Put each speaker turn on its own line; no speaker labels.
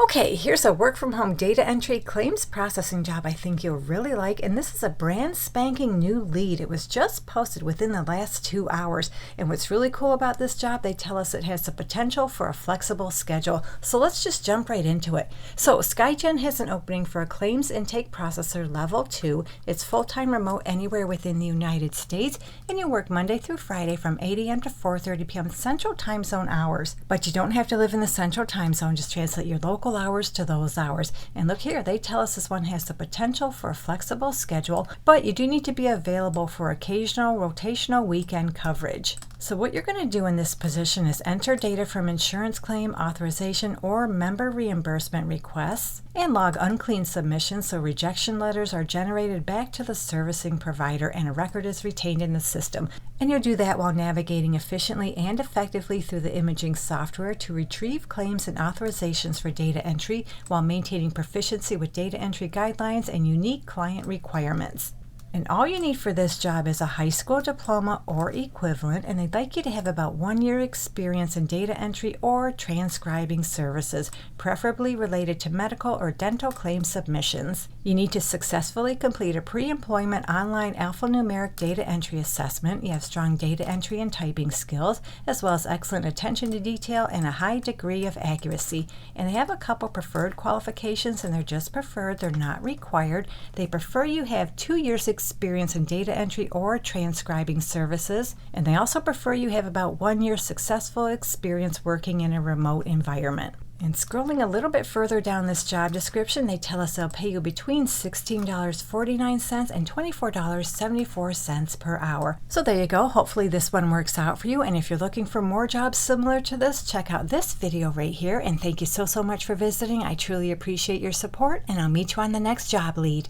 Okay, here's a work from home data entry claims processing job I think you'll really like, and this is a brand spanking new lead. It was just posted within the last 2 hours, and what's really cool about this job, they tell us it has the potential for a flexible schedule. So let's just jump right into it. So SkyGen has an opening for a claims intake processor level 2. It's full-time remote anywhere within the United States, and you work Monday through Friday from 8 a.m. to 4:30 p.m. Central Time Zone hours. But you don't have to live in the Central Time Zone, just translate your local hours to those hours. And look here, they tell us this one has the potential for a flexible schedule, but you do need to be available for occasional rotational weekend coverage. So what you're going to do in this position is enter data from insurance claim, authorization, or member reimbursement requests, and log unclean submissions so rejection letters are generated back to the servicing provider and a record is retained in the system. And you'll do that while navigating efficiently and effectively through the imaging software to retrieve claims and authorizations for data entry while maintaining proficiency with data entry guidelines and unique client requirements. And all you need for this job is a high school diploma or equivalent, and they'd like you to have about 1 year experience in data entry or transcribing services, preferably related to medical or dental claim submissions. You need to successfully complete a pre-employment online alphanumeric data entry assessment. You have strong data entry and typing skills, as well as excellent attention to detail and a high degree of accuracy. And they have a couple preferred qualifications, and they're just preferred, they're not required. They prefer you have 2 years experience in data entry or transcribing services, and they also prefer you have about 1 year successful experience working in a remote environment. And scrolling a little bit further down this job description, they tell us they'll pay you between $16.49 and $24.74 per hour. So there you go. Hopefully this one works out for you. And if you're looking for more jobs similar to this, check out this video right here. And thank you so much for visiting. I truly appreciate your support, and I'll meet you on the next job lead.